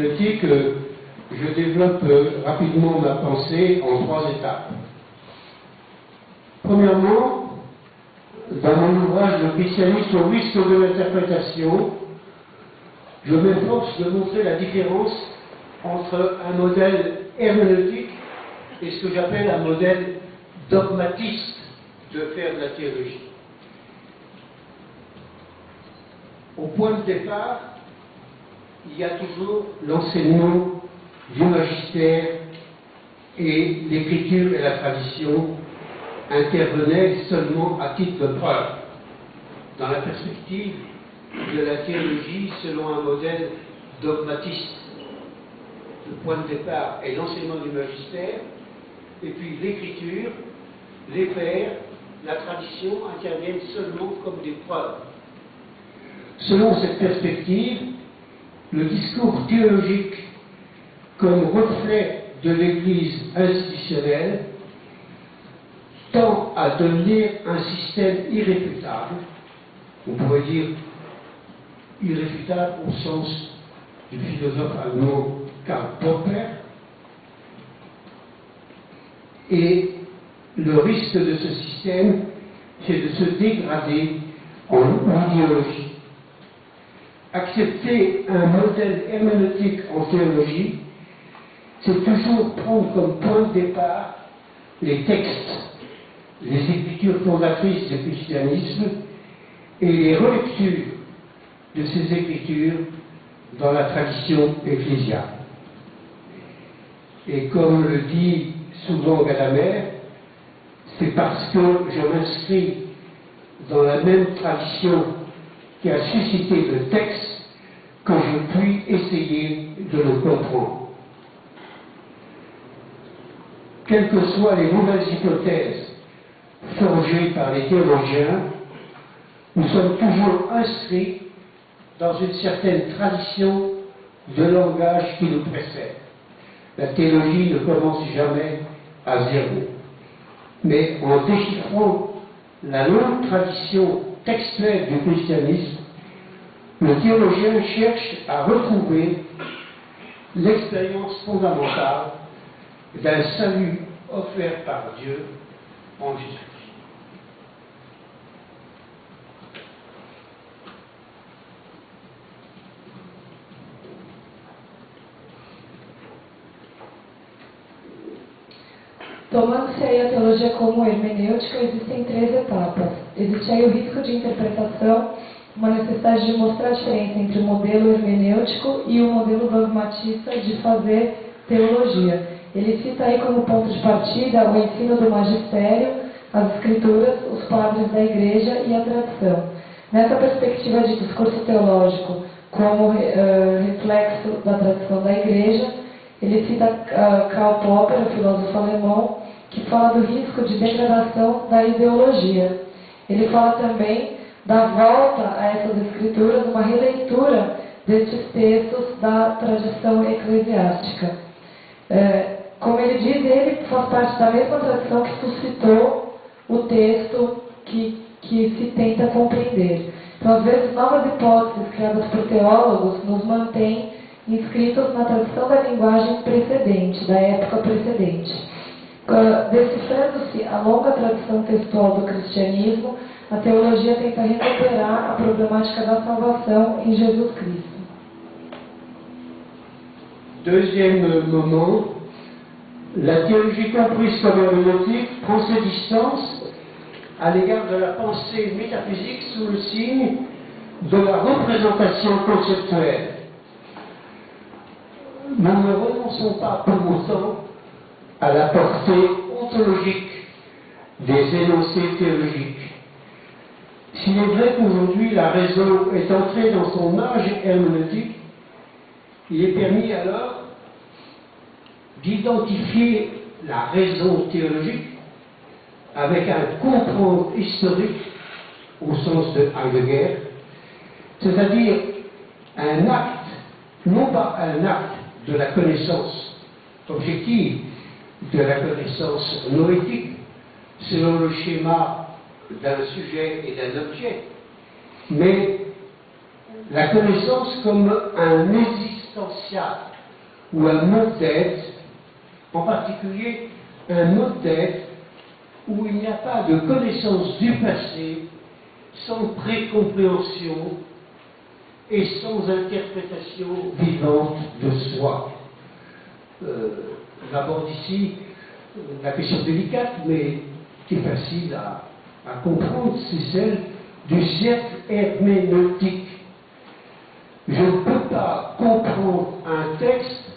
herméneutique, je développe rapidement ma pensée en 3 étapes. Premièrement, dans mon ouvrage Le christianisme au risque de l'interprétation, je m'efforce de montrer la différence entre un modèle herméneutique et ce que j'appelle un modèle dogmatiste de faire de la théologie. Au point de départ, il y a toujours l'enseignement du magistère et l'écriture et la tradition intervenaient seulement à titre de preuve, dans la perspective de la théologie selon un modèle dogmatiste. Le point de départ est l'enseignement du magistère, et puis l'écriture, les pères, la tradition interviennent seulement comme des preuves. Selon cette perspective, le discours théologique comme reflet de l'Église institutionnelle tend à devenir un système irréfutable, on pourrait dire irréfutable au sens du philosophe allemand Karl Popper, et le risque de ce système, c'est de se dégrader en idéologie. Accepter un modèle herméneutique en théologie, c'est toujours prendre comme point de départ les textes, les écritures fondatrices du christianisme et les relectures de ces écritures dans la tradition ecclésiale. Et comme le dit souvent Gadamer, c'est parce que je m'inscris dans la même tradition qui a suscité le texte que je puis essayer de le comprendre. Quelles que soient les nouvelles hypothèses forgées par les théologiens, nous sommes toujours inscrits dans une certaine tradition de langage qui nous précède. La théologie ne commence jamais à zéro. Mais en déchiffrant la longue tradition textuelle du christianisme, le théologien cherche à retrouver l'expérience fondamentale d'un salut offert par Dieu en Jésus-Christ. Tomando-se aí a teologia como hermenêutica, existem 3 etapas. Existe aí o risco de interpretação, uma necessidade de mostrar a diferença entre o modelo hermenêutico e o modelo dogmatista de fazer teologia. Ele cita aí como ponto de partida o ensino do magistério, as escrituras, os padres da igreja e a tradição. Nessa perspectiva de discurso teológico como reflexo da tradição da igreja, ele cita Karl Popper, o filósofo alemão, que fala do risco de degradação da ideologia. Ele fala também da volta a essas escrituras, uma releitura destes textos da tradição eclesiástica. Como ele diz, ele faz parte da mesma tradição que suscitou o texto que se tenta compreender. Então, às vezes, novas hipóteses criadas por teólogos nos mantêm inscritos na tradição da linguagem precedente, da época precedente. Decifrando-se a longa tradição textual do cristianismo, a teologia tenta recuperar a problemática da salvação em Jesus Cristo. Deuxième moment, la théologie comprise comme herméneutique prend ses distances à l'égard de la pensée métaphysique sous le signe de la représentation conceptuelle. Nous ne renonçons pas pour autant à la portée ontologique des énoncés théologiques. S'il est vrai qu'aujourd'hui la raison est entrée dans son âge herméneutique, il est permis alors d'identifier la raison théologique avec un comprendre historique au sens de Heidegger, c'est-à-dire un acte, non pas un acte de la connaissance objective, de la connaissance noétique, selon le schéma d'un sujet et d'un objet, mais la connaissance comme un existentiel ou un mode d'être, en particulier un mode d'être où il n'y a pas de connaissance du passé, sans précompréhension et sans interprétation vivante de soi. J'aborde ici la question délicate, mais qui est facile à comprendre, c'est celle du cercle herméneutique. Je ne peux pas comprendre un texte